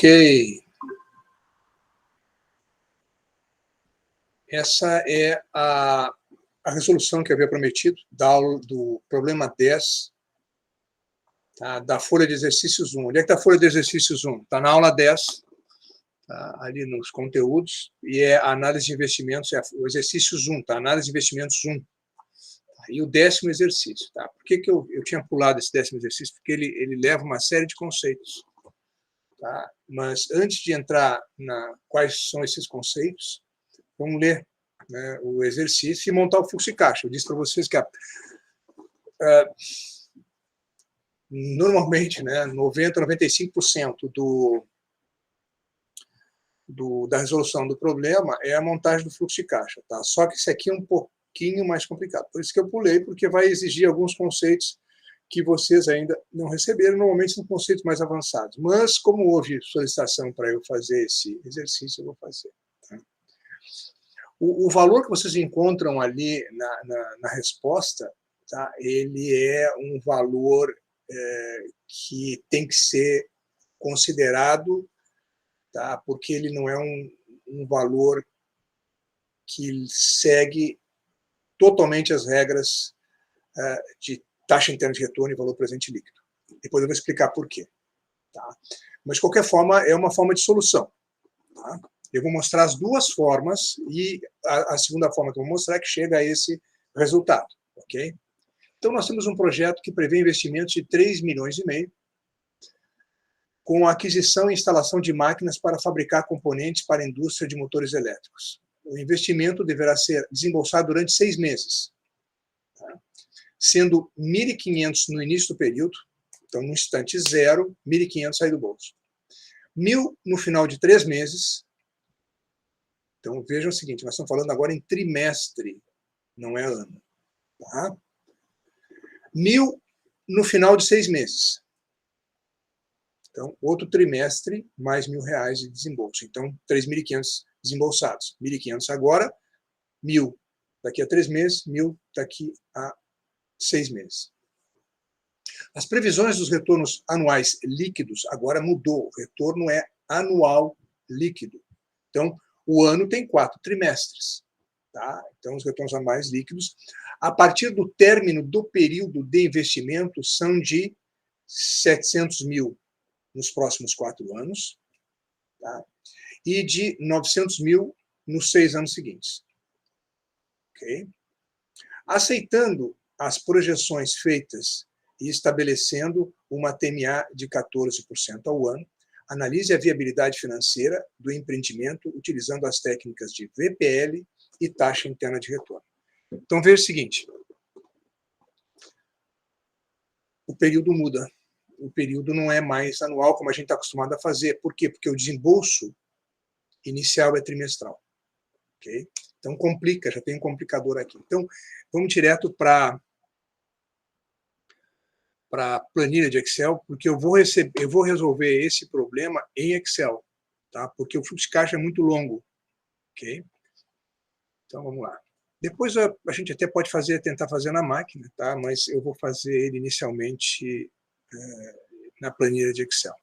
Ok. Essa é a resolução que eu havia prometido da aula do problema 10, tá, da folha de exercícios 1. Onde é que está a folha de exercícios 1? Está na aula 10, tá, ali nos conteúdos, e é a análise de investimentos, é o exercícios 1, tá, análise de investimentos 1. E o 10º exercício. Tá? Por que eu tinha pulado esse 10º exercício? Porque ele leva uma série de conceitos. Tá? Mas antes de entrar na quais são esses conceitos, vamos ler, né, o exercício e montar o fluxo de caixa. Eu disse para vocês que normalmente, né, 90%, 95% da resolução do problema é a montagem do fluxo de caixa. Tá? Só que isso aqui é um pouquinho mais complicado. Por isso que eu pulei, porque vai exigir alguns conceitos que vocês ainda não receberam. Normalmente são conceitos mais avançados. Mas, como houve solicitação para eu fazer esse exercício, eu vou fazer. Tá? O valor que vocês encontram ali na resposta, tá? Ele é um valor que tem que ser considerado, tá? Porque ele não é um valor que segue totalmente as regras de taxa interna de retorno e valor presente líquido. Depois eu vou explicar por quê. Tá? Mas, de qualquer forma, é uma forma de solução. Tá? Eu vou mostrar as duas formas e a segunda forma que eu vou mostrar é que chega a esse resultado. Ok? Então, nós temos um projeto que prevê investimentos de 3,5 milhões com a aquisição e instalação de máquinas para fabricar componentes para a indústria de motores elétricos. O investimento deverá ser desembolsado durante 6 meses, tá? Sendo 1.500 no início do período, então no instante zero, 1.500 sai do bolso. 1.000 no final de 3 meses. Então vejam o seguinte, nós estamos falando agora em trimestre, não é ano. Tá? 1.000 no final de 6 meses. Então, outro trimestre, mais R$1.000 de desembolso. Então, 3.500 desembolsados. 1.500 agora, 1.000 daqui a 3 meses, 1.000 daqui a 6 meses. As previsões dos retornos anuais líquidos agora mudou. O retorno é anual líquido. Então, o ano tem 4 trimestres. Tá? Então, os retornos anuais líquidos, a partir do término do período de investimento, são de 700 mil nos próximos 4 anos, tá? E de 900 mil nos 6 anos seguintes. Okay? Aceitando as projeções feitas e estabelecendo uma TMA de 14% ao ano, analise a viabilidade financeira do empreendimento utilizando as técnicas de VPL e taxa interna de retorno. Então, veja o seguinte. O período muda. O período não é mais anual, como a gente está acostumado a fazer. Por quê? Porque o desembolso inicial é trimestral. Okay? Então, complica, já tem um complicador aqui. Então, vamos direto para a planilha de Excel, porque eu vou resolver esse problema em Excel, tá? Porque o fluxo de caixa é muito longo. Okay? Então, vamos lá. Depois a gente até pode tentar fazer na máquina, tá? Mas eu vou fazer ele inicialmente na planilha de Excel.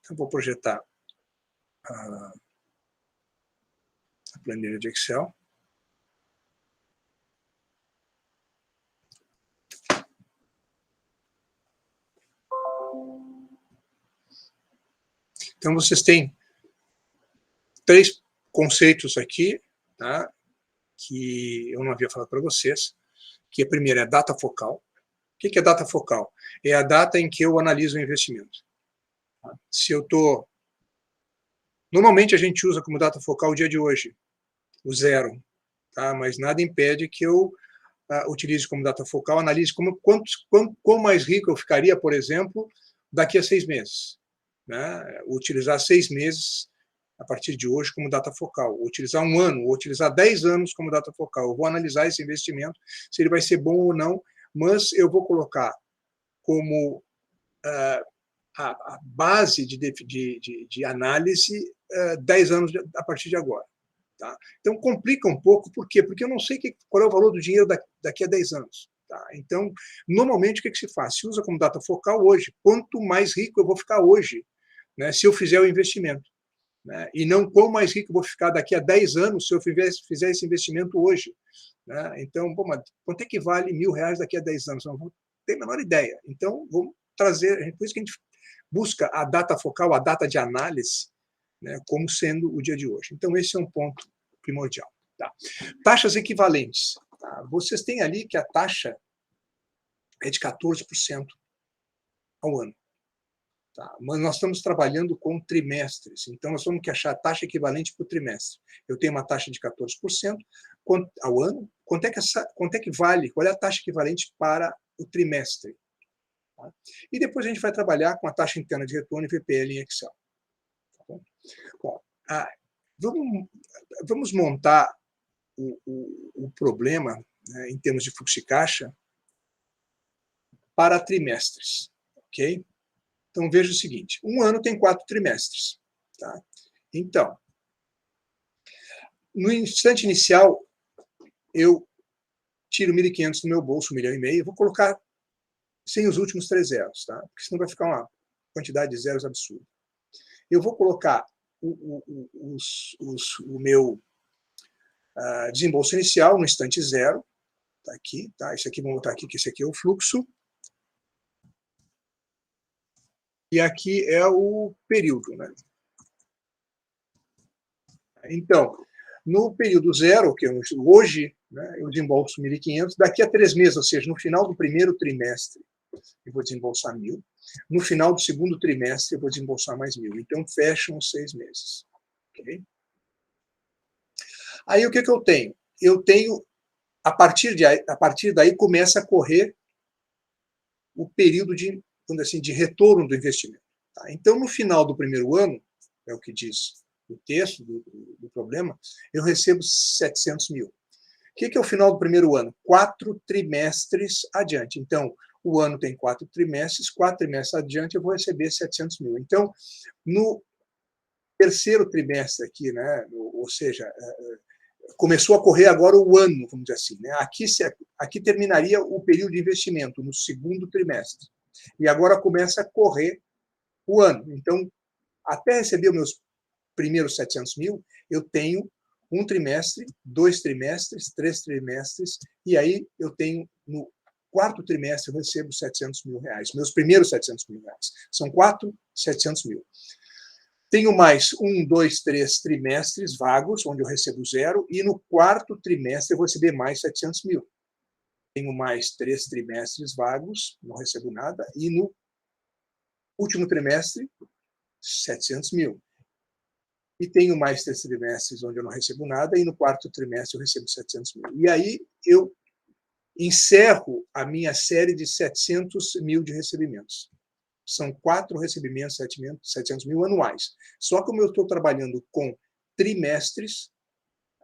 Então, vou projetar a planilha de Excel. Então, vocês têm 3 conceitos aqui, tá? Que eu não havia falado para vocês, que a primeira é a data focal. O que é data focal? É a data em que eu analiso o investimento. Tá? Se eu estou... Normalmente a gente usa como data focal o dia de hoje, o 0, tá? Mas nada impede que eu utilize como data focal, analise quão mais rico eu ficaria, por exemplo, daqui a 6 meses. Né? Utilizar 6 meses a partir de hoje como data focal, ou utilizar 1 ano, ou utilizar 10 anos como data focal. Eu vou analisar esse investimento, se ele vai ser bom ou não, mas eu vou colocar como a base de análise 10 anos a partir de agora. Tá? Então, complica um pouco, por quê? Porque eu não sei qual é o valor do dinheiro daqui a 10 anos. Tá? Então, normalmente, o que se faz? Se usa como data focal hoje. Quanto mais rico eu vou ficar hoje, né, se eu fizer o investimento. Né? E não quão mais rico eu vou ficar daqui a 10 anos se eu fizer esse investimento hoje. Né? Então, bom, mas quanto é que vale R$1.000 daqui a 10 anos? Não vou ter a menor ideia. Então, vamos trazer, por isso que a gente busca a data focal, a data de análise, né, como sendo o dia de hoje. Então, esse é um ponto primordial. Tá? Taxas equivalentes. Tá? Vocês têm ali que a taxa é de 14% ao ano. Tá? Mas nós estamos trabalhando com trimestres, então nós temos que achar a taxa equivalente por trimestre. Eu tenho uma taxa de 14% ao ano. Quanto é que vale? Qual é a taxa equivalente para o trimestre? Tá? E depois a gente vai trabalhar com a taxa interna de retorno e VPL em Excel. Tá bom? Bom, vamos montar o problema, né, em termos de fluxo de caixa para trimestres. Ok? Então, veja o seguinte, um ano tem 4 trimestres. Tá? Então, no instante inicial, eu tiro 1.500 do meu bolso, 1,5 milhão, vou colocar sem os últimos 3 zeros, tá? Porque senão vai ficar uma quantidade de zeros absurda. Eu vou colocar o meu desembolso inicial no instante zero, tá aqui, tá? Esse aqui, vamos botar aqui, que esse aqui é o fluxo. E aqui é o período, né? Então, no período zero, que hoje, né, eu desembolso 1.500, daqui a 3 meses, ou seja, no final do primeiro trimestre, eu vou desembolsar 1.000, no final do segundo trimestre, eu vou desembolsar mais 1.000. Então, fecham os 6 meses. Okay? Aí, o que eu tenho? Eu tenho, a partir daí, começa a correr o período de, vamos dizer assim, de retorno do investimento. Tá? Então, no final do primeiro ano, é o que diz o texto do problema, eu recebo 700 mil. O que é o final do primeiro ano? 4 trimestres adiante. Então, o ano tem 4 trimestres adiante eu vou receber 700 mil. Então, no terceiro trimestre aqui, né, ou seja, começou a correr agora o ano, vamos dizer assim. Né? Aqui terminaria o período de investimento, no segundo trimestre. E agora começa a correr o ano. Então, até receber os meus primeiros 700 mil, eu tenho 1 trimestre, 2 trimestres, 3 trimestres, e aí eu tenho, no quarto trimestre, eu recebo 700 mil reais. Meus primeiros 700 mil reais. São 4, 700 mil. Tenho mais 1, 2, 3 trimestres vagos, onde eu recebo zero, e no quarto trimestre eu vou receber mais 700 mil. Tenho mais 3 trimestres vagos, não recebo nada, e no último trimestre, 700 mil. E tenho mais 3 trimestres onde eu não recebo nada, e no quarto trimestre eu recebo 700 mil. E aí eu encerro a minha série de 700 mil de recebimentos. São 4 recebimentos, 700 mil anuais. Só que como eu estou trabalhando com trimestres,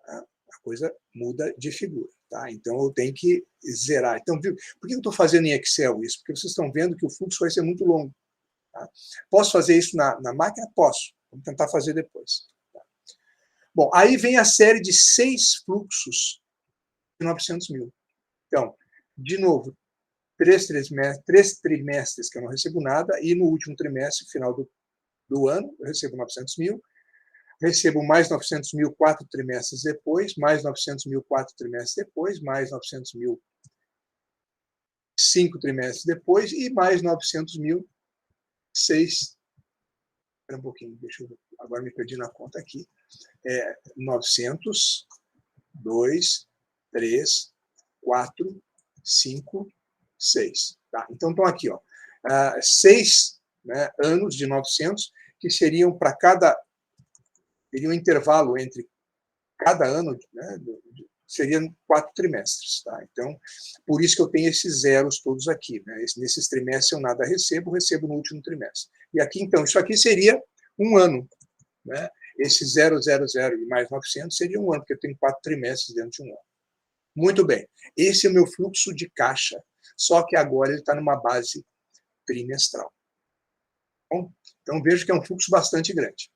a coisa muda de figura. Tá? Então, eu tenho que zerar. Então, por que eu estou fazendo em Excel isso? Porque vocês estão vendo que o fluxo vai ser muito longo. Tá? Posso fazer isso na máquina? Posso. Vamos tentar fazer depois. Tá? Bom, aí vem a série de 6 fluxos de 900 mil. Então, de novo, 3 trimestres que eu não recebo nada, e no último trimestre, final do ano, eu recebo 900 mil, recebo mais 900 mil 4 trimestres depois, mais 900 mil 4 trimestres depois, mais 900 mil 5 trimestres depois, e mais 900 mil 6. Espera um pouquinho, deixa eu ver. Agora me perdi na conta aqui. 900, 2, 3, 4, 5, 6. Tá? Então, estão aqui, ó, 6, né, anos de 900, que seriam para cada... Teria um intervalo entre cada ano, né, seriam 4 trimestres. Tá? Então, por isso que eu tenho esses zeros todos aqui. Né? Nesses trimestres eu nada recebo no último trimestre. E aqui, então, isso aqui seria um ano. Né? Esse 000 e mais 900 seria um ano, porque eu tenho 4 trimestres dentro de um ano. Muito bem. Esse é o meu fluxo de caixa, só que agora ele está numa base trimestral. Bom, então, vejo que é um fluxo bastante grande.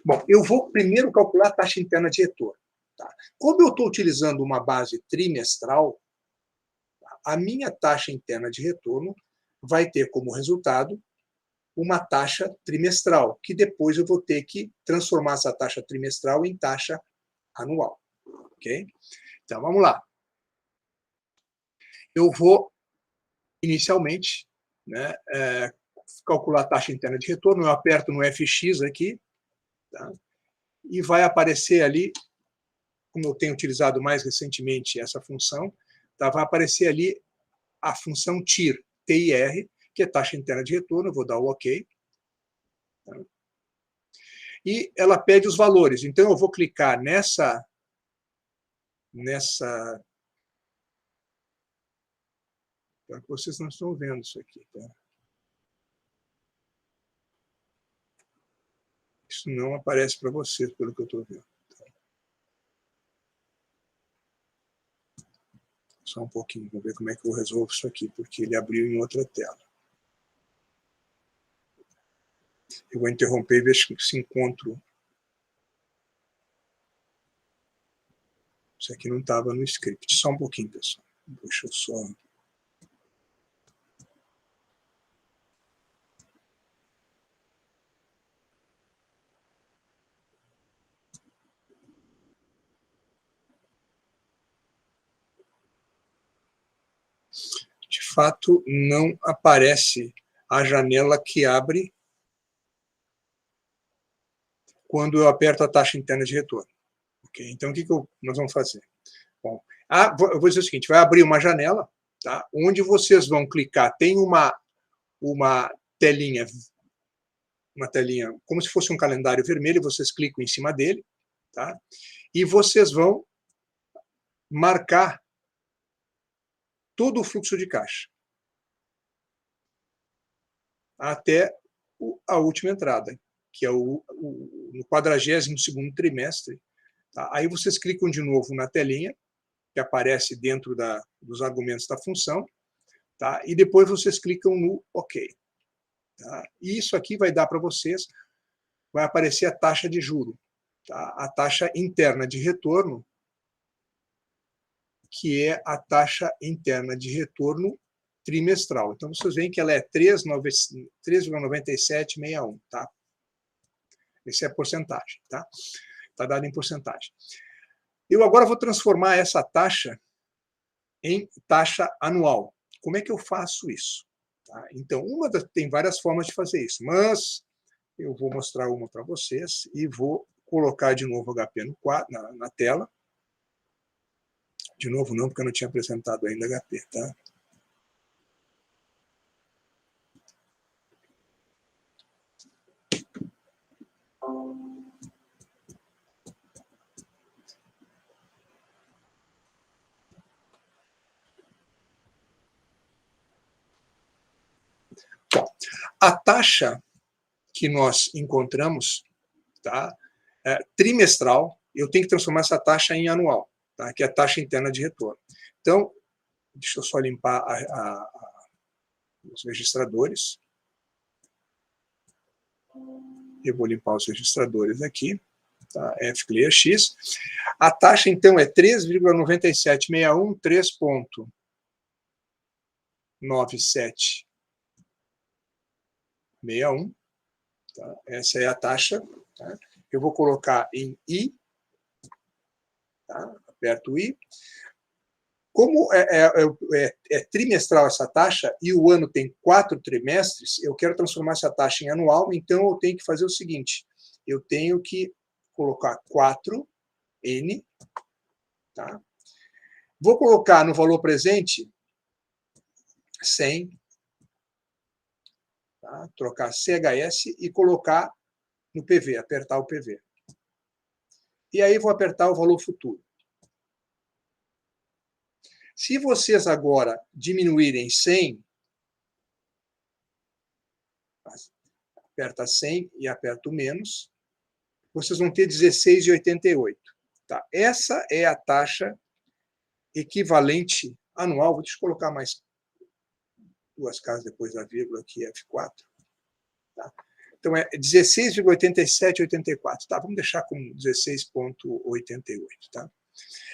Bom, eu vou primeiro calcular a taxa interna de retorno. Tá? Como eu estou utilizando uma base trimestral, a minha taxa interna de retorno vai ter como resultado uma taxa trimestral, que depois eu vou ter que transformar essa taxa trimestral em taxa anual. Ok? Então, vamos lá. Eu vou, inicialmente, né, calcular a taxa interna de retorno. Eu aperto no FX aqui, tá? E vai aparecer ali, como eu tenho utilizado mais recentemente essa função, tá? Vai aparecer ali a função TIR, TIR, que é taxa interna de retorno. Eu vou dar o OK. Tá? E ela pede os valores. Então, eu vou clicar nessa Claro que vocês não estão vendo isso aqui, tá? Isso não aparece para vocês, pelo que eu estou vendo. Tá? Só um pouquinho, vamos ver como é que eu resolvo isso aqui, porque ele abriu em outra tela. Eu vou interromper e ver se encontro. Isso aqui não estava no script. Só um pouquinho, pessoal. Deixa eu só... De fato, não aparece a janela que abre quando eu aperto a taxa interna de retorno. Okay? Então, o que nós vamos fazer? Bom, eu vou dizer o seguinte, vai abrir uma janela, tá? Onde vocês vão clicar, tem uma telinha como se fosse um calendário vermelho, vocês clicam em cima dele, tá? E vocês vão marcar todo o fluxo de caixa até a última entrada, que é no 42º trimestre. Tá? Aí vocês clicam de novo na telinha, que aparece dentro dos argumentos da função, tá? E depois vocês clicam no OK. Tá? E isso aqui vai dar para vocês, vai aparecer a taxa de juro, tá? A taxa interna de retorno, que é a taxa interna de retorno trimestral. Então, vocês veem que ela é 3,9761, tá? Essa é a porcentagem, tá? Está dado em porcentagem. Eu agora vou transformar essa taxa em taxa anual. Como é que eu faço isso? Tá? Então, tem várias formas de fazer isso, mas eu vou mostrar uma para vocês e vou colocar de novo o HP no quadro, na tela. De novo não, porque eu não tinha apresentado ainda HP, tá? Bom, a taxa que nós encontramos, tá, trimestral, eu tenho que transformar essa taxa em anual, tá, que é a taxa interna de retorno. Então, deixa eu só limpar os registradores. Eu vou limpar os registradores aqui, tá, F-Clear X. A taxa, então, é 3,9761, 3,9761. Tá? Essa é a taxa. Tá? Eu vou colocar em I. Tá? Aperto o I. Como é trimestral essa taxa e o ano tem 4 trimestres, eu quero transformar essa taxa em anual, então eu tenho que fazer o seguinte, eu tenho que colocar 4N, tá? Vou colocar no valor presente 100, tá? Trocar CHS e colocar no PV, apertar o PV. E aí vou apertar o valor futuro. Se vocês agora diminuírem 100, aperta 100 e aperta o menos, vocês vão ter 16,88. Tá? Essa é a taxa equivalente anual. Deixa eu colocar mais 2 casas depois da vírgula aqui, F4. Tá? Então, é 16,8784. Tá? Vamos deixar como 16,88. Tá?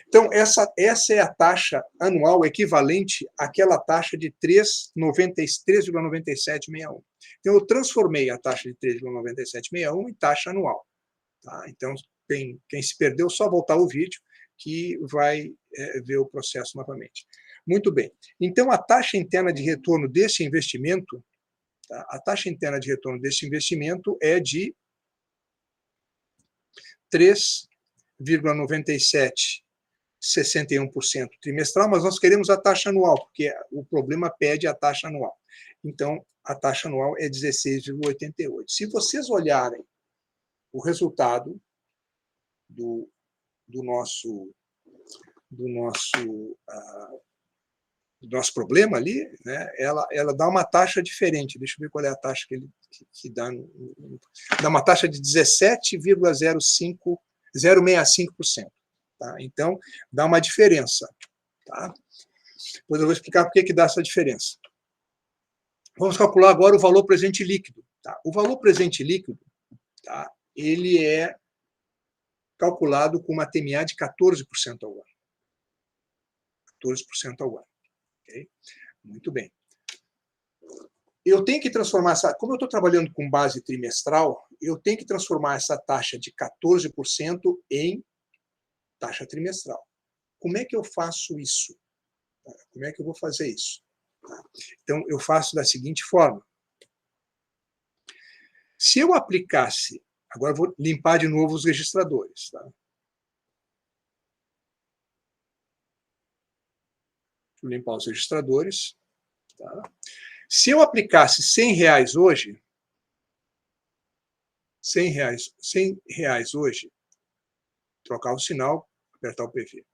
Então, essa é a taxa anual equivalente àquela taxa de 3,9761. Então, eu transformei a taxa de 3,9761 em taxa anual. Tá? Então, quem se perdeu, só voltar o vídeo que vai ver o processo novamente. Muito bem. Então, a taxa interna de retorno desse investimento, tá? A taxa interna de retorno desse investimento é de 3,9761% trimestral, mas nós queremos a taxa anual, porque o problema pede a taxa anual. Então, a taxa anual é 16,88. Se vocês olharem o resultado do nosso problema ali, né, ela dá uma taxa diferente. Deixa eu ver qual é a taxa que dá. Dá uma taxa de 17,065%. Tá? Então, dá uma diferença. Tá? Depois eu vou explicar por que dá essa diferença. Vamos calcular agora o valor presente líquido. Tá? O valor presente líquido, tá, ele é calculado com uma TMA de 14% ao ano. 14% ao ano. Okay? Muito bem. Eu tenho que transformar como eu estou trabalhando com base trimestral, eu tenho que transformar essa taxa de 14% em taxa trimestral. Como é que eu faço isso? Como é que eu vou fazer isso? Então, eu faço da seguinte forma. Se eu aplicasse, agora eu vou limpar de novo os registradores. Tá? Vou limpar os registradores. Tá? Se eu aplicasse R$100 hoje, R$100 hoje, trocar o sinal, apertar o PV.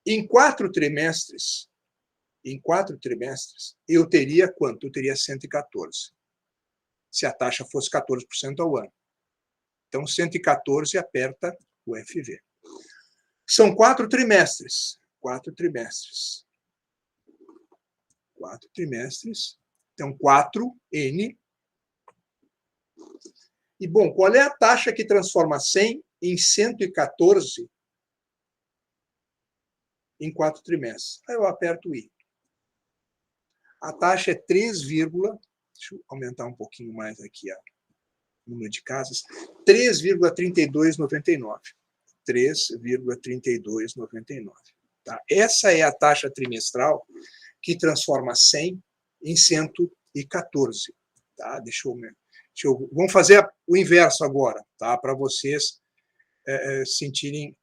Em 4 trimestres, eu teria quanto? Eu teria 114. Se a taxa fosse 14% ao ano. Então, 114 aperta o FV. São 4 trimestres. 4 trimestres. Então, 4N. E, bom, qual é a taxa que transforma 100 em 114 em 4 trimestres? Aí eu aperto o I. A taxa é 3, deixa eu aumentar um pouquinho mais aqui o número de casas, 3,3299. 3,3299. Tá? Essa é a taxa trimestral que transforma 100 em 114. Tá? Vamos fazer o inverso agora, tá? Para vocês sentirem,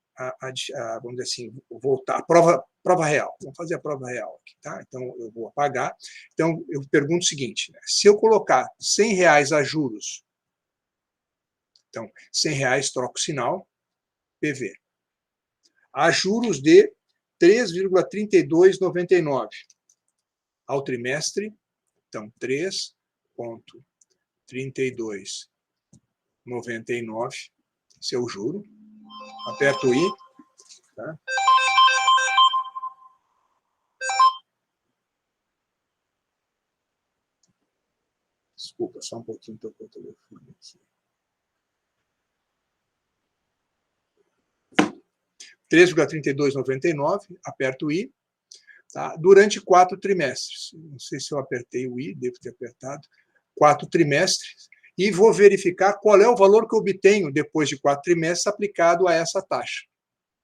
vamos dizer assim, voltar, a prova real. Vamos fazer a prova real aqui. Tá? Então, eu vou apagar. Então, eu pergunto o seguinte, né? Se eu colocar R$100 a juros, então, R$100 troco o sinal, PV. A juros de 3,3299 ao trimestre, então 3,3299, esse é o juro. Aperto o I. Tá? Desculpa, só um pouquinho, tocou o telefone aqui. 3,3299, aperto o I, tá? Durante 4 trimestres. Não sei se eu apertei o I, devo ter apertado. 4 trimestres. E vou verificar qual é o valor que eu obtenho depois de 4 trimestres aplicado a essa taxa.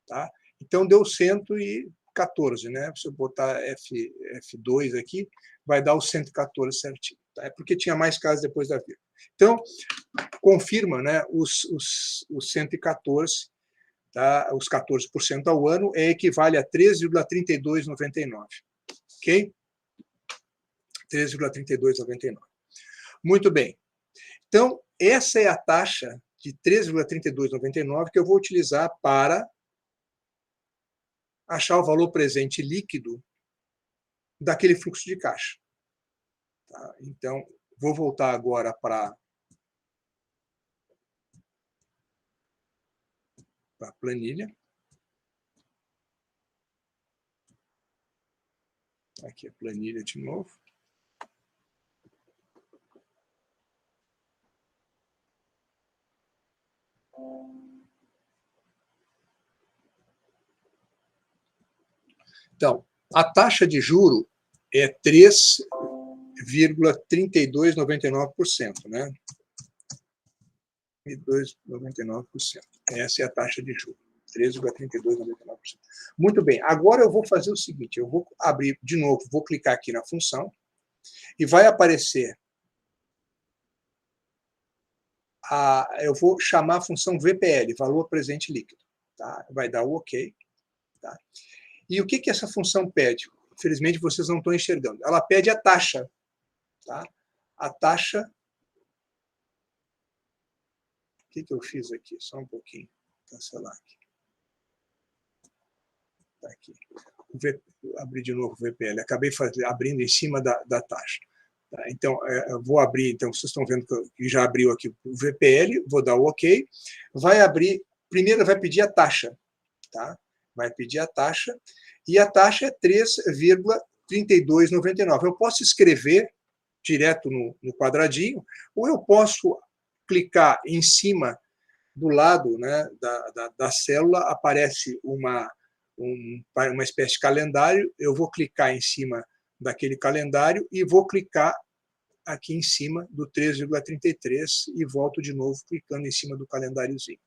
Tá? Então, deu 114, né? Se eu botar F2 aqui, vai dar o 114 certinho. Tá? É porque tinha mais casos depois da vírgula. Então, confirma, né, os 114, tá? Os 14% ao ano equivale a 3,3299. Ok? 3,3299. Muito bem. Então, essa é a taxa de 3,3299 que eu vou utilizar para achar o valor presente líquido daquele fluxo de caixa. Tá? Então, vou voltar agora para a planilha. Aqui a planilha de novo. Então, a taxa de juro é 3,3299%, né? 3,99%. Essa é a taxa de juros, 13,3299%. Muito bem, agora eu vou fazer o seguinte, eu vou abrir de novo, vou clicar aqui na função, e vai aparecer, eu vou chamar a função VPL, valor presente líquido. Tá? Vai dar o OK. Tá? E o que essa função pede? Infelizmente, vocês não estão enxergando. Ela pede a taxa. Tá? A taxa... O que eu fiz aqui? Só um pouquinho. Cancelar aqui. Tá aqui. Abrir de novo o VPL. Acabei abrindo em cima da taxa. Tá? Então, eu vou abrir. Então, vocês estão vendo que já abriu aqui o VPL. Vou dar o OK. Vai abrir. Primeiro, vai pedir a taxa. Tá? Vai pedir a taxa. E a taxa é 3,3299. Eu posso escrever direto no quadradinho, ou eu posso clicar em cima do lado, né, da célula, aparece uma espécie de calendário, eu vou clicar em cima daquele calendário e vou clicar aqui em cima do 3,33 e volto de novo clicando em cima do calendáriozinho.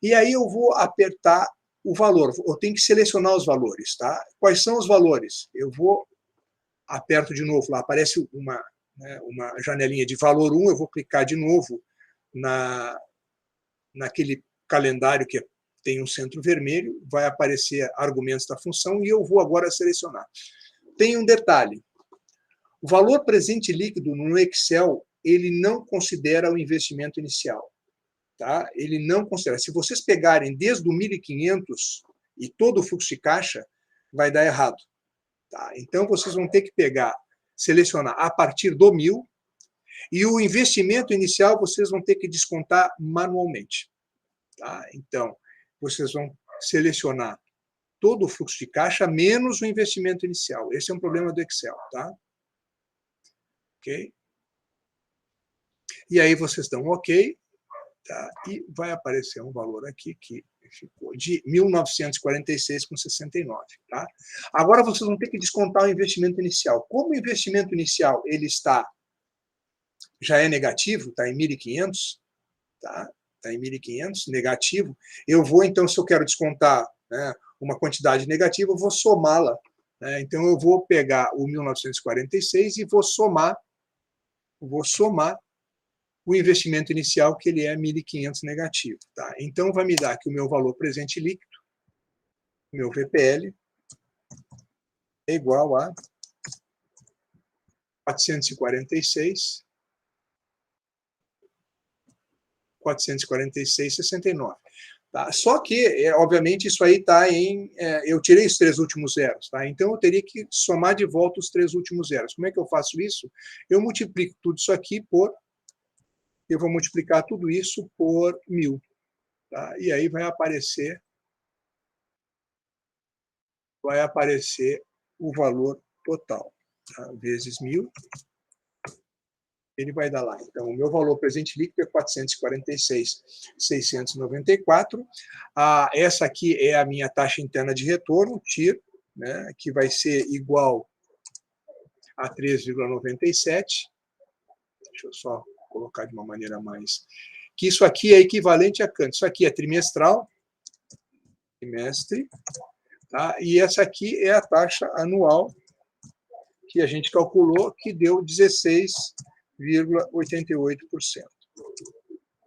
E aí eu vou apertar o valor, eu tenho que selecionar os valores, tá? Quais são os valores? Eu aperto de novo lá, aparece uma janelinha de valor 1, eu vou clicar de novo naquele calendário que tem um centro vermelho, vai aparecer argumentos da função e eu vou agora selecionar. Tem um detalhe, o valor presente líquido no Excel, ele não considera o investimento inicial. Tá? Ele não considera. Se vocês pegarem desde o 1.500 e todo o fluxo de caixa, vai dar errado. Tá? Então, vocês vão ter que selecionar a partir do 1.000, e o investimento inicial vocês vão ter que descontar manualmente. Tá? Então, vocês vão selecionar todo o fluxo de caixa menos o investimento inicial. Esse é um problema do Excel. Tá? Ok? E aí vocês dão OK. Tá? E vai aparecer um valor aqui que ficou de 1.946,69. Tá? Agora vocês vão ter que descontar o investimento inicial. Como o investimento inicial ele já é negativo, está em 1.500, tá? Está em 1.500, negativo, eu vou, então, se eu quero descontar, né, uma quantidade negativa, eu vou somá-la. Né? Então, eu vou pegar o 1.946 e vou somar o investimento inicial, que ele é 1.500 negativo. Tá? Então, vai me dar que o meu valor presente líquido, meu VPL, é igual a 446,69. Tá? Só que, obviamente, isso aí está em... eu tirei os 3 últimos zeros. Tá? Então, eu teria que somar de volta os 3 últimos zeros. Como é que eu faço isso? Eu multiplico tudo isso aqui por... Eu vou multiplicar tudo isso por 1.000. Tá? E aí vai aparecer o valor total. Tá? Vezes 1.000. Ele vai dar lá. Então, o meu valor presente líquido é 446,694. Essa aqui é a minha taxa interna de retorno, TIR, né, que vai ser igual a 3,97. Deixa eu só colocar de uma maneira mais... Que isso aqui é equivalente a quanto? Isso aqui é trimestral, trimestre, tá? E essa aqui é a taxa anual que a gente calculou, que deu 16,88%.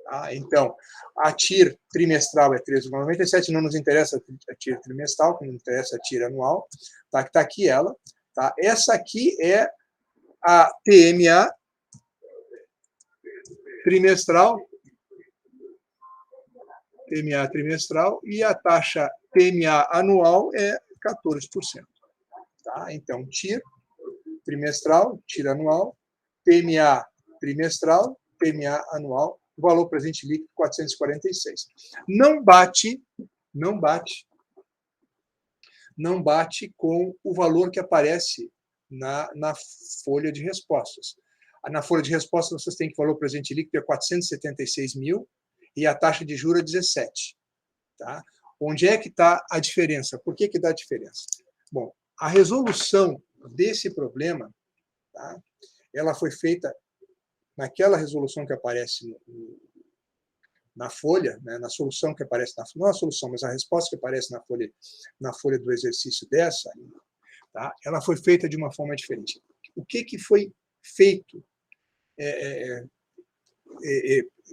Tá? Então, a TIR trimestral é 13,97, não nos interessa a TIR trimestral, que nos interessa a TIR anual, tá? Que está aqui ela. Tá? Essa aqui é a TMA trimestral, e a taxa TMA anual é 14%. Tá? Então, TIR trimestral, TIR anual, TMA trimestral, TMA anual, valor presente líquido 446. Não bate com o valor que aparece na folha de respostas. Na folha de respostas, vocês têm que o valor presente líquido é 476 mil e a taxa de juros é 17. Tá? Onde é que está a diferença? Por que dá diferença? Bom, A resolução desse problema, tá, ela foi feita naquela resolução que aparece na folha, né, na solução que aparece na folha, não a solução, mas a resposta que aparece na folha do exercício dessa, tá, ela foi feita de uma forma diferente. O que foi feito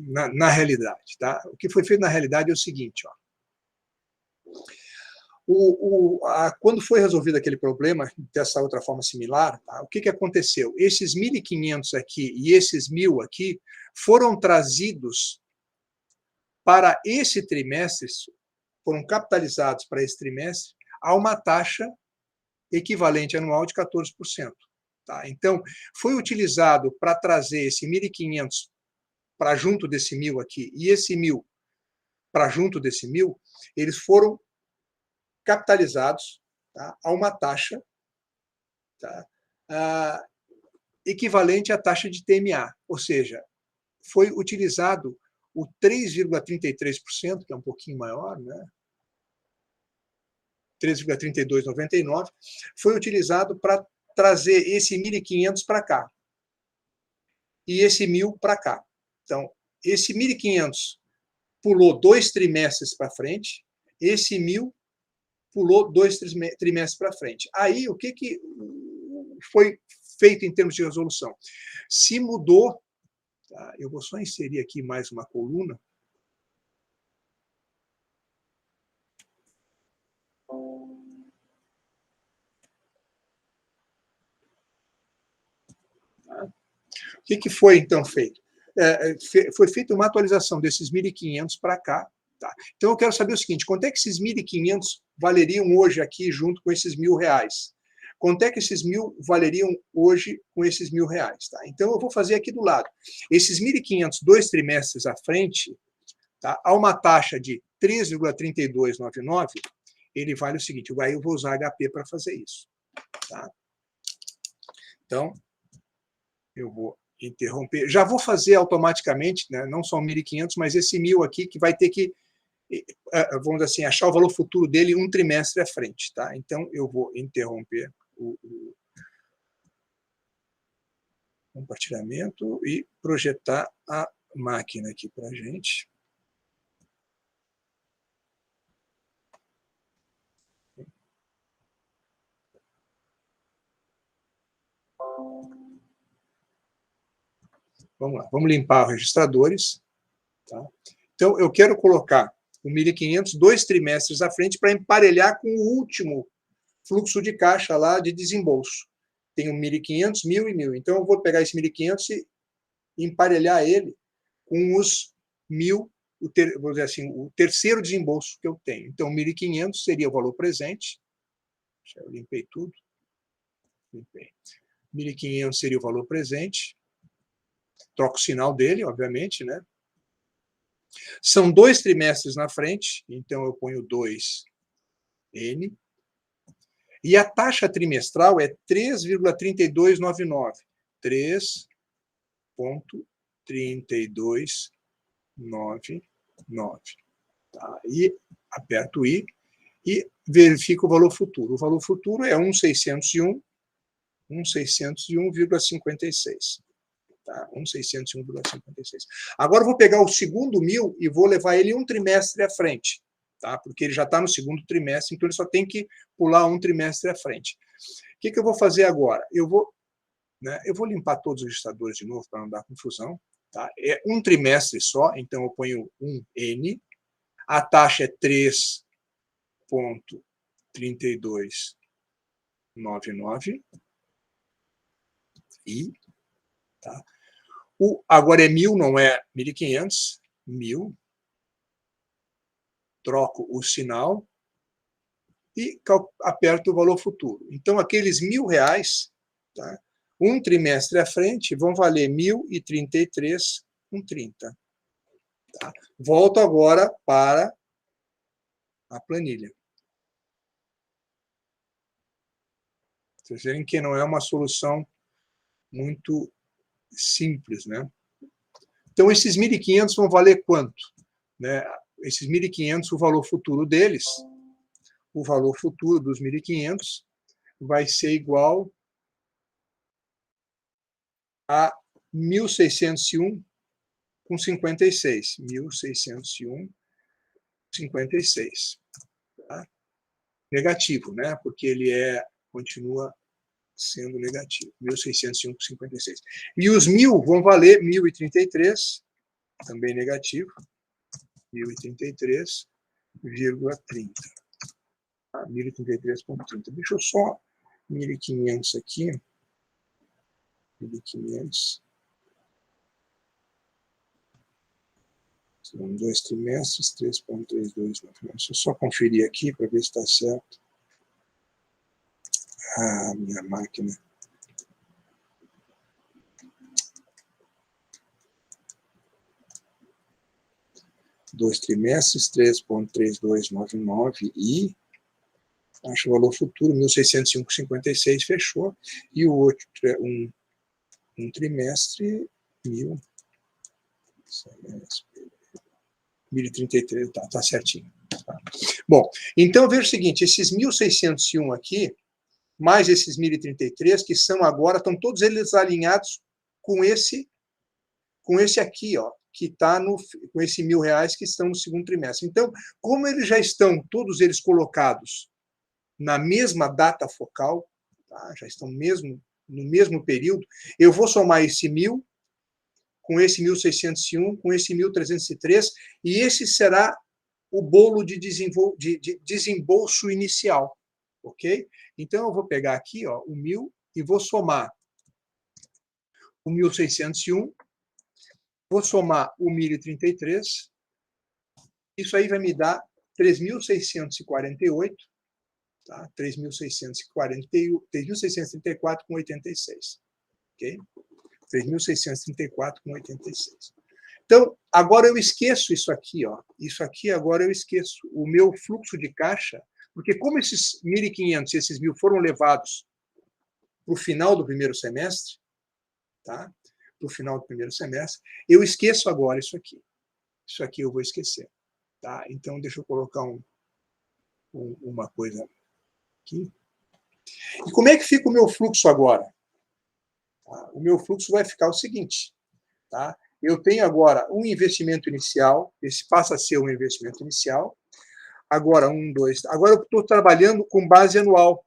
na realidade? Tá? O que foi feito na realidade é o seguinte, ó. Quando foi resolvido aquele problema, dessa outra forma similar, tá, o que aconteceu? Esses 1.500 aqui e esses 1.000 aqui foram trazidos para esse trimestre, foram capitalizados para esse trimestre a uma taxa equivalente anual de 14%. Tá? Então, foi utilizado para trazer esse 1.500 para junto desse 1.000 aqui e esse 1.000 para junto desse 1.000, eles foram capitalizados, tá, a uma taxa, tá, equivalente à taxa de TMA, ou seja, foi utilizado o 3,33%, que é um pouquinho maior, né, 3,3299, foi utilizado para trazer esse 1.500 para cá e esse 1.000 para cá. Então, esse 1.500 pulou 2 trimestres para frente, esse 1.000 pulou 2 trimestres para frente. Aí, o que foi feito em termos de resolução? Se mudou, tá, eu vou só inserir aqui mais uma coluna. O que foi, então, feito? Foi feita uma atualização desses 1.500 para cá. Tá? Então, eu quero saber o seguinte, quanto é que esses 1.500 valeriam hoje aqui junto com esses R$1.000? Quanto é que esses 1.000 valeriam hoje com esses R$1.000? Tá? Então, eu vou fazer aqui do lado. Esses 1.500, 2 trimestres à frente, tá, a uma taxa de 3,3299, ele vale o seguinte, aí eu vou usar HP para fazer isso. Tá? Então, eu vou interromper. Já vou fazer automaticamente, né, não só 1.500, mas esse 1.000 aqui, que vai ter que, vamos dizer assim, achar o valor futuro dele um trimestre à frente. Tá? Então, eu vou interromper o compartilhamento e projetar a máquina aqui para a gente. Vamos lá, vamos limpar os registradores. Tá? Então, eu quero colocar o 1.500 2 trimestres à frente para emparelhar com o último fluxo de caixa lá de desembolso. Tem o 1.500, 1.000 e 1.000. Então, eu vou pegar esse 1.500 e emparelhar ele com os 1.000, vou dizer assim, o terceiro desembolso que eu tenho. Então, 1.500 seria o valor presente. Eu limpei tudo. Limpei. 1.500 seria o valor presente. Troco o sinal dele, obviamente, né? São 2 trimestres na frente, então eu ponho 2N. E a taxa trimestral é 3,3299. 3,3299. Tá? E aperto I e verifico o valor futuro. O valor futuro é 1.601,56. Tá? 1.601,56. Agora eu vou pegar o segundo 1.000 e vou levar ele um trimestre à frente, tá? Porque ele já está no segundo trimestre, então ele só tem que pular um trimestre à frente. O que eu vou fazer agora? Eu vou limpar todos os registradores de novo para não dar confusão. Tá? É um trimestre só, então eu ponho 1N. A taxa é 3,3299. I. Tá? Agora é 1.000, não é 1.500. 1.000. Troco o sinal e aperto o valor futuro. Então, aqueles R$1.000, tá, um trimestre à frente, vão valer 1.033,30. Tá? Volto agora para a planilha. Vocês veem que não é uma solução muito simples, né? Então, esses 1.500 vão valer quanto? Né? Esses 1.500, o valor futuro deles, o valor futuro dos 1.500 vai ser igual a 1.601,56. 1.601,56. Tá? Negativo, né? Porque ele continua sendo negativo. 1.601,56. E os 1.000 vão valer 1.033, também negativo. 1.033,30. 1.033,30. Deixa eu só 1.500 aqui. 1.500. São 2 trimestres, 3,32. Deixa eu só conferir aqui para ver se está certo. Ah, minha máquina. Dois trimestres, 3,3299 e acho o valor futuro, 1.605,56, fechou. E o outro, um trimestre, 1.033, tá certinho. Tá. Bom, então veja o seguinte, esses 1.601 aqui, mais esses 1.033, que são agora, estão todos eles alinhados com esse aqui, ó, que está com esse R$1.000 que estão no segundo trimestre. Então, como eles já estão, todos eles colocados na mesma data focal, tá? Já estão no mesmo período, eu vou somar esse 1.000 com esse 1.601, com esse 1.303, e esse será o bolo de desembolso inicial, ok? Então, eu vou pegar aqui, ó, o 1.000 e vou somar o 1.601, vou somar o 1.033, isso aí vai me dar 3.648, tá? 3.634,86, ok? 3.634,86. Então, agora eu esqueço isso aqui, ó. Isso aqui agora eu esqueço. O meu fluxo de caixa, porque como esses 1.500 e esses 1.000 foram levados para o final do primeiro semestre, tá? Para o final do primeiro semestre, eu esqueço agora isso aqui. Isso aqui eu vou esquecer. Tá? Então, deixa eu colocar uma coisa aqui. E como é que fica o meu fluxo agora? Tá? O meu fluxo vai ficar o seguinte. Tá? Eu tenho agora um investimento inicial, esse passa a ser um investimento inicial. Agora, agora eu estou trabalhando com base anual.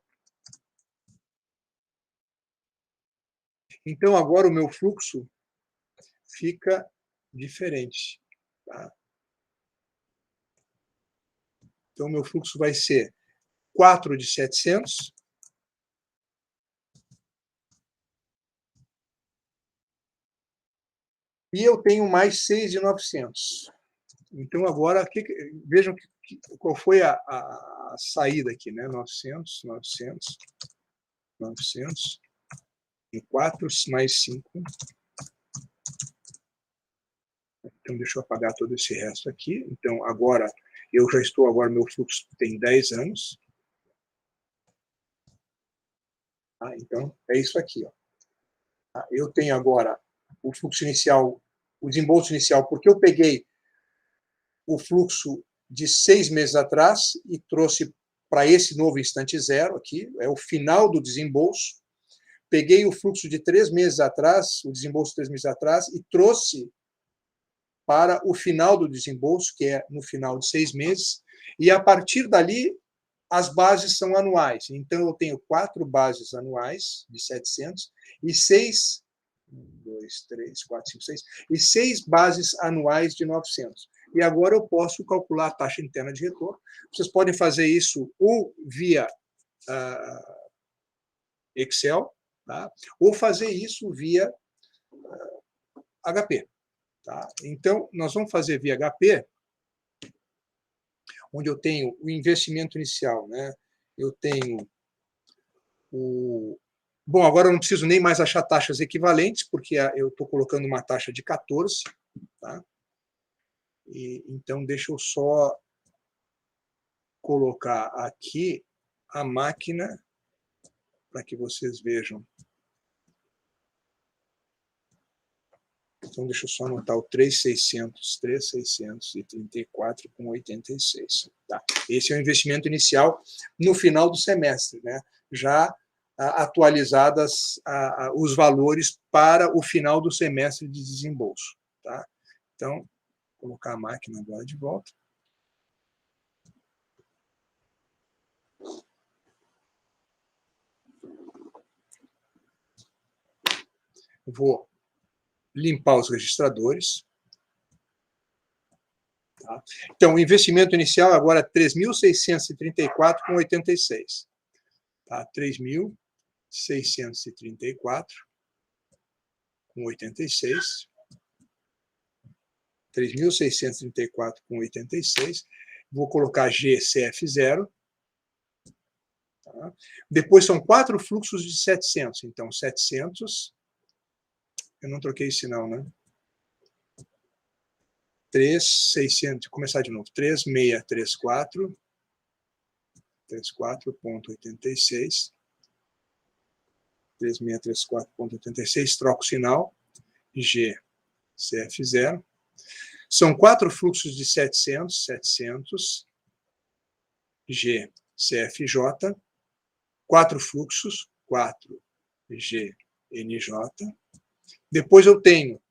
Então, agora o meu fluxo fica diferente. Tá? Então, o meu fluxo vai ser 4 de 700. E eu tenho mais 6 de 900. Então, agora, vejam qual foi a saída aqui, né? 900, 900, 900, e 4 mais 5. Então, deixa eu apagar todo esse resto aqui. Então, agora, meu fluxo tem 10 anos. Tá? Então, é isso aqui. Ó. Tá? Eu tenho agora o fluxo inicial, o desembolso inicial, porque eu peguei o fluxo de 6 meses atrás e trouxe para esse novo instante zero aqui, é o final do desembolso. Peguei o fluxo de 3 meses atrás, o desembolso de 3 meses atrás, e trouxe para o final do desembolso, que é no final de 6 meses, e a partir dali as bases são anuais. Então, eu tenho 4 bases anuais de 700 e 6, 2, 3, 4, 5, 6, e 6 bases anuais de 900. E agora eu posso calcular a taxa interna de retorno. Vocês podem fazer isso ou via Excel, tá? Ou fazer isso via HP. Tá? Então, nós vamos fazer via HP, onde eu tenho o investimento inicial. Né? Eu tenho o... Bom, agora eu não preciso nem mais achar taxas equivalentes, porque eu estou colocando uma taxa de 14. Tá? Então, deixa eu só colocar aqui a máquina para que vocês vejam. Então, deixa eu só anotar o 3.634,86. Tá? Esse é o investimento inicial no final do semestre, né? Já atualizadas os valores para o final do semestre de desembolso. Tá? Então, vou colocar a máquina agora de volta. Vou limpar os registradores. Tá? Então, o investimento inicial agora é 3.634,86. Tá? 3.634,86. 3.634,86. Vou colocar GCF0. Tá? Depois são 4 fluxos de 700. Então, 700. Eu não troquei esse não, né? 3.600. Começar de novo. 3.634. 34,86. 3.634,86. Troco o sinal. GCF0. São 4 fluxos de 700. 700. GCFJ. 4 fluxos. 4 GNJ. Depois eu tenho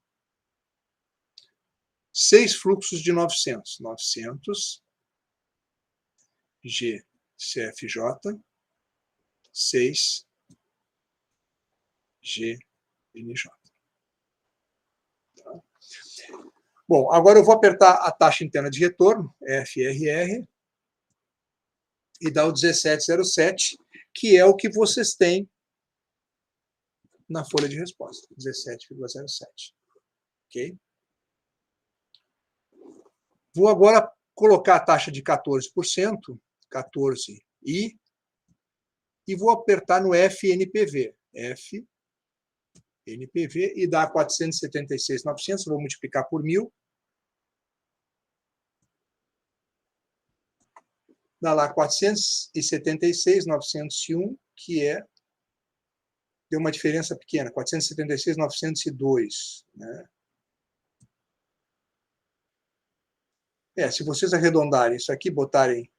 6 fluxos de 900. 900 GCFJ, 6 GNJ. Tá? Bom, agora eu vou apertar a taxa interna de retorno, FRR, e dar o 1707, que é o que vocês têm na folha de resposta, 17,07. Ok? Vou agora colocar a taxa de 14%, 14I, e vou apertar no FNPV. FNPV e dá 476.900, vou multiplicar por 1.000. Dá lá 476.901, que é... Deu uma diferença pequena, 476.902, né? Se vocês arredondarem isso aqui, botarem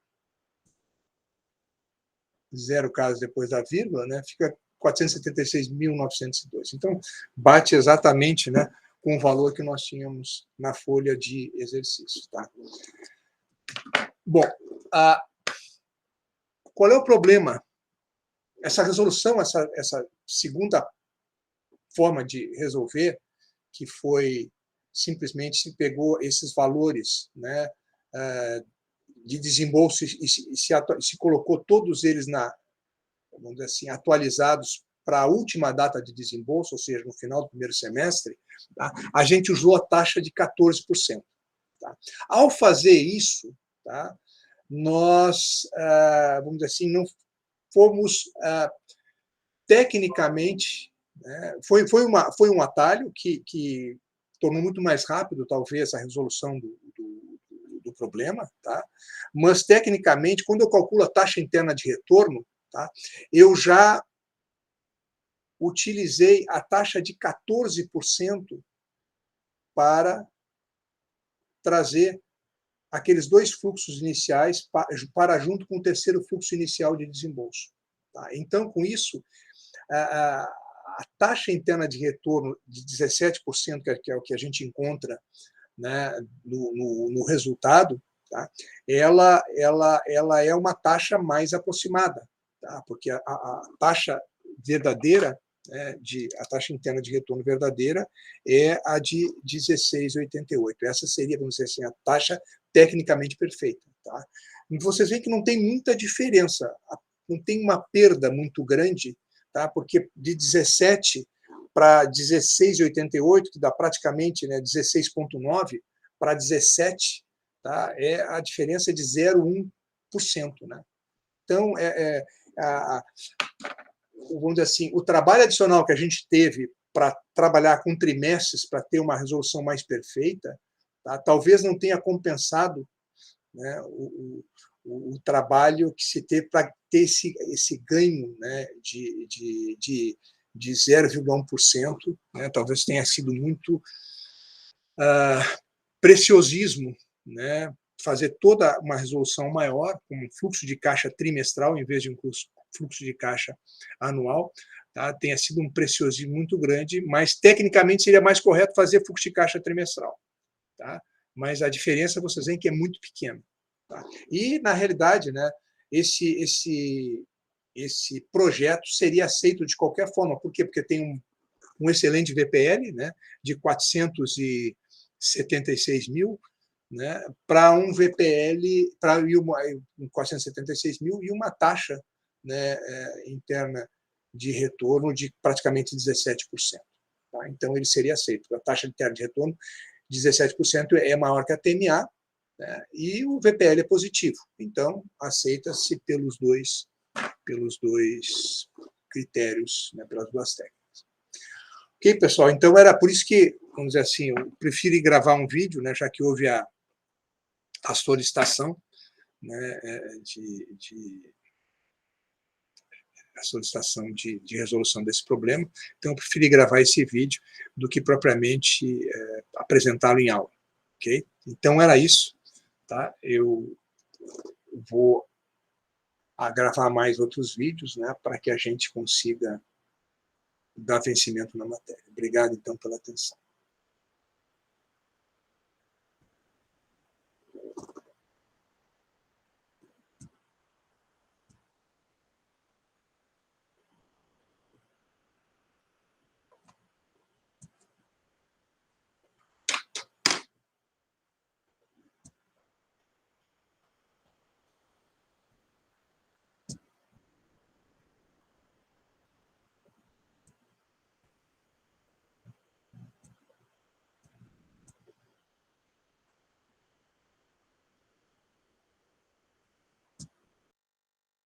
0 caso depois da vírgula, né, fica 476.902. Então, bate exatamente, né, com o valor que nós tínhamos na folha de exercício. Tá? Bom, qual é o problema? Essa resolução, essa segunda forma de resolver, que foi simplesmente se pegou esses valores, né, de desembolso e se colocou todos eles vamos dizer assim, atualizados para a última data de desembolso, ou seja, no final do primeiro semestre, tá? A gente usou a taxa de 14%. Tá? Ao fazer isso, tá, nós, vamos dizer assim, não fomos tecnicamente, né, foi um atalho que tornou muito mais rápido, talvez, a resolução do problema, tá? Mas, tecnicamente, quando eu calculo a taxa interna de retorno, tá, eu já utilizei a taxa de 14% para trazer aqueles 2 fluxos iniciais para junto com o terceiro fluxo inicial de desembolso. Tá? Então, com isso, a taxa interna de retorno de 17%, que é o que a gente encontra, né, no resultado, tá? ela é uma taxa mais aproximada, tá? Porque a taxa verdadeira, né, a taxa interna de retorno verdadeira é a de 16,88. Essa seria, vamos dizer assim, a taxa tecnicamente perfeita. Tá? E vocês veem que não tem muita diferença, não tem uma perda muito grande, tá? Porque de 17 para 16,88, que dá praticamente, né, 16,9 para 17, tá? A diferença é de 0,1%. Né? Então, vamos dizer assim, o trabalho adicional que a gente teve para trabalhar com trimestres para ter uma resolução mais perfeita, tá? Talvez não tenha compensado, né, o trabalho que se teve para ter esse ganho, né, de 0,1%, né, talvez tenha sido muito preciosismo, né, fazer toda uma resolução maior, com um fluxo de caixa trimestral, em vez de um fluxo de caixa anual, tá? Tenha sido um preciosismo muito grande, mas tecnicamente seria mais correto fazer fluxo de caixa trimestral, tá? Mas a diferença vocês veem que é muito pequena, tá? E, na realidade, né, esse projeto seria aceito de qualquer forma. Por quê? Porque tem um excelente VPL, né, de 476 mil, né, para um VPL, para 476 mil e uma taxa, né, interna de retorno de praticamente 17%. Tá? Então, ele seria aceito. A taxa interna de retorno, 17%, é maior que a TMA, né, e o VPL é positivo. Então, aceita-se pelos dois critérios, né, pelas duas técnicas. Ok, pessoal? Então, era por isso que, vamos dizer assim, eu prefiro gravar um vídeo, né, já que houve a solicitação, né, a solicitação de resolução desse problema. Então, eu preferi gravar esse vídeo do que propriamente apresentá-lo em aula. Ok? Então, era isso. Tá? Eu vou gravar mais outros vídeos, né, para que a gente consiga dar vencimento na matéria. Obrigado, então, pela atenção.